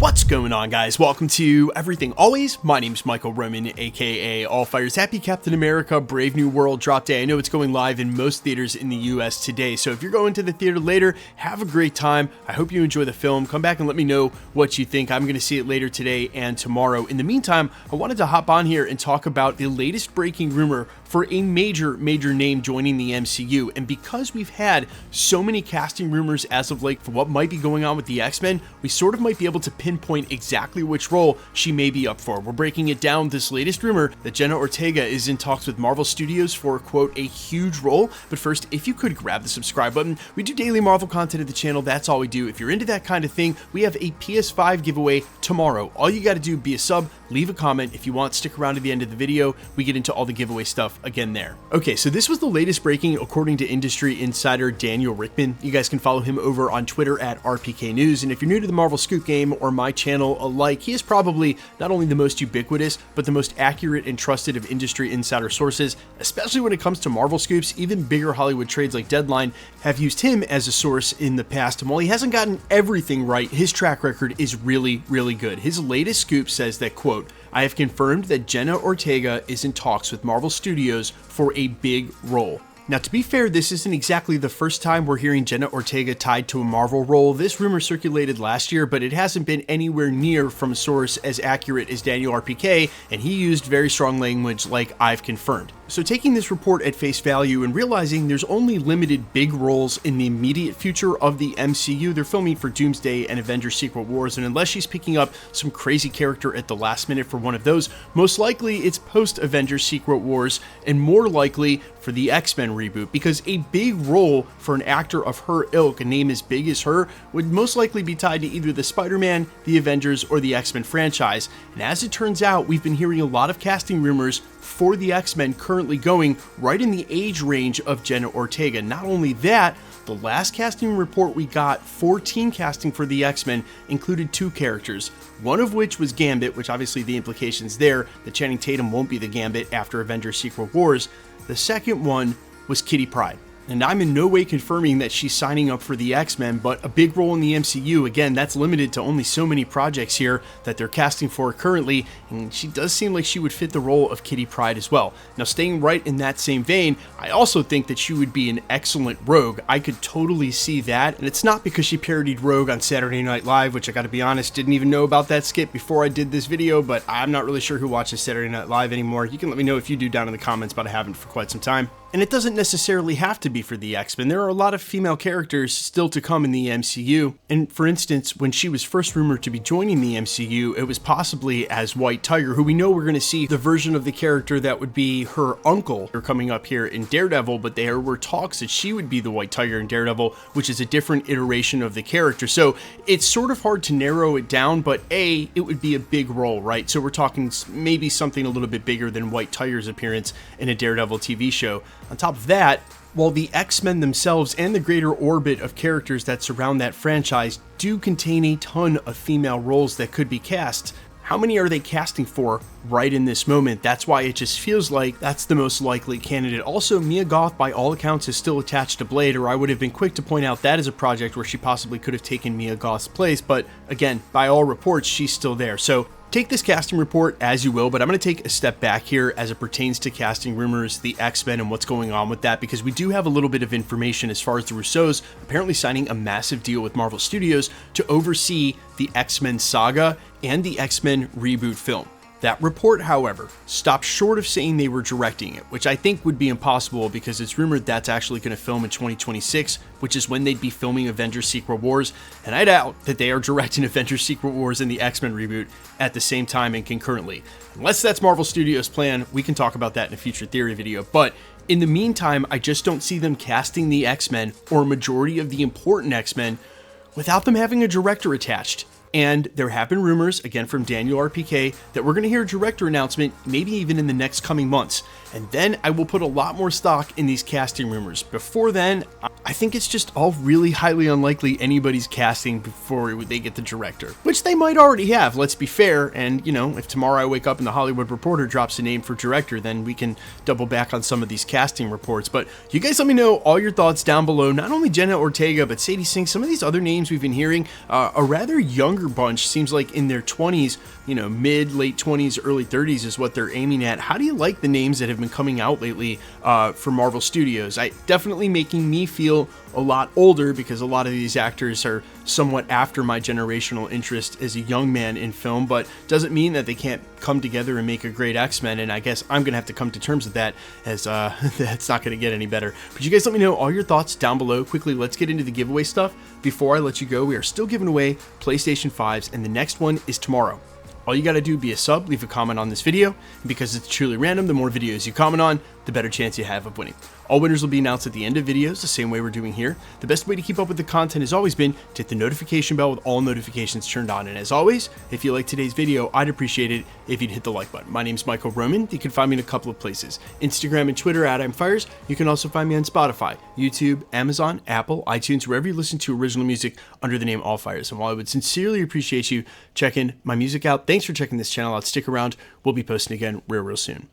What's going on, guys? Welcome to Everything Always. My name's Michael Roman, aka Allfire's Happy Captain America Brave New World drop day. I know it's going live in most theaters in the US today, so if you're going to the theater later, have a great time. I hope you enjoy the film. Come back and let me know what you think. I'm going to see it later today and tomorrow. In the meantime, I wanted to hop on here and talk about the latest breaking rumor for a major name joining the MCU. And because we've had so many casting rumors as of late for what might be going on with the X-Men, we sort of might be able to pinpoint exactly which role she may be up for. We're breaking it down, this latest rumor that Jenna Ortega is in talks with Marvel Studios for, quote, a huge role. But first, if you could grab the subscribe button. We do daily Marvel content at the channel, that's all we do. If you're into that kind of thing, we have a PS5 giveaway tomorrow. All you gotta do, be a sub, leave a comment. If you want, stick around to the end of the video. We get into all the giveaway stuff again there. Okay, so this was the latest breaking according to industry insider Daniel Rickman. You guys can follow him over on Twitter at RPK News. And if you're new to the Marvel Scoop game or my channel alike, he is probably not only the most ubiquitous, but the most accurate and trusted of industry insider sources, especially when it comes to Marvel scoops. Even bigger Hollywood trades like Deadline have used him as a source in the past. And while he hasn't gotten everything right, his track record is really good. His latest scoop says that, quote, I have confirmed that Jenna Ortega is in talks with Marvel Studios for a big role. Now, to be fair, this isn't exactly the first time we're hearing Jenna Ortega tied to a Marvel role. This rumor circulated last year, but it hasn't been anywhere near from a source as accurate as Daniel RPK, and he used very strong language like I've confirmed. So taking this report at face value and realizing there's only limited big roles in the immediate future of the MCU, they're filming for Doomsday and Avengers Secret Wars, and unless she's picking up some crazy character at the last minute for one of those, most likely it's post-Avengers Secret Wars, and more likely for the X-Men reboot, because a big role for an actor of her ilk, a name as big as her, would most likely be tied to either the Spider-Man, the Avengers, or the X-Men franchise. And as it turns out, we've been hearing a lot of casting rumors for the X-Men currently going right in the age range of Jenna Ortega. Not only that, the last casting report we got for team casting for the X-Men included two characters, one of which was Gambit, which obviously the implications there that Channing Tatum won't be the Gambit after Avengers Secret Wars. The second one was Kitty Pryde. And I'm in no way confirming that she's signing up for the X-Men, but a big role in the MCU, again, that's limited to only so many projects here that they're casting for currently, and she does seem like she would fit the role of Kitty Pryde as well. Now, staying right in that same vein, I also think that she would be an excellent Rogue. I could totally see that, and it's not because she parodied Rogue on Saturday Night Live, which I gotta be honest, didn't even know about that skit before I did this video, but I'm not really sure who watches Saturday Night Live anymore. You can let me know if you do down in the comments, but I haven't for quite some time. And it doesn't necessarily have to be for the X-Men. There are a lot of female characters still to come in the MCU. And for instance, when she was first rumored to be joining the MCU, it was possibly as White Tiger, who we know we're going to see the version of the character that would be her uncle coming up here in Daredevil, but there were talks that she would be the White Tiger in Daredevil, which is a different iteration of the character. So it's sort of hard to narrow it down, but A, it would be a big role, right? So we're talking maybe something a little bit bigger than White Tiger's appearance in a Daredevil TV show. On top of that, while the X-Men themselves and the greater orbit of characters that surround that franchise do contain a ton of female roles that could be cast, how many are they casting for right in this moment? That's why it just feels like that's the most likely candidate. Also, Mia Goth, by all accounts, is still attached to Blade, or I would have been quick to point out that is a project where she possibly could have taken Mia Goth's place, but again, by all reports, she's still there. So take this casting report as you will, but I'm going to take a step back here as it pertains to casting rumors, the X-Men, and what's going on with that, because we do have a little bit of information as far as the Russos apparently signing a massive deal with Marvel Studios to oversee the X-Men saga and the X-Men reboot film. That report, however, stopped short of saying they were directing it, which I think would be impossible because it's rumored that's actually going to film in 2026, which is when they'd be filming Avengers Secret Wars, and I doubt that they are directing Avengers Secret Wars and the X-Men reboot at the same time and concurrently. Unless that's Marvel Studios' plan, we can talk about that in a future theory video, but in the meantime, I just don't see them casting the X-Men or a majority of the important X-Men without them having a director attached. And there have been rumors, again from Daniel RPK, that we're going to hear a director announcement maybe even in the next coming months. And then I will put a lot more stock in these casting rumors. Before then, I think it's just all really highly unlikely anybody's casting before they get the director, which they might already have, let's be fair. And, you know, if tomorrow I wake up and the Hollywood Reporter drops a name for director, then we can double back on some of these casting reports. But you guys let me know all your thoughts down below. Not only Jenna Ortega, but Sadie Sink, some of these other names we've been hearing, a rather younger younger bunch. Seems like in their 20s, mid, late 20s, early 30s is what they're aiming at. How do you like the names that have been coming out lately for Marvel Studios? Definitely making me feel a lot older, because a lot of these actors are somewhat after my generational interest as a young man in film, but doesn't mean that they can't come together and make a great X-Men, and I guess I'm going to have to come to terms with that, as that's not going to get any better. But you guys let me know all your thoughts down below. Quickly, let's get into the giveaway stuff. Before I let you go, we are still giving away PlayStation 5s, and the next one is tomorrow. All you got to do, be a sub, leave a comment on this video, and because it's truly random, the more videos you comment on, the better chance you have of winning. All winners will be announced at the end of videos, the same way we're doing here. The best way to keep up with the content has always been to hit the notification bell with all notifications turned on. And as always, if you like today's video, I'd appreciate it if you'd hit the like button. My name's Michael Roman. You can find me in a couple of places. Instagram and Twitter at @I'mFires. You can also find me on Spotify, YouTube, Amazon, Apple, iTunes, wherever you listen to original music under the name All Fires. And while I would sincerely appreciate you checking my music out, thanks for checking this channel out. Stick around. We'll be posting again real soon.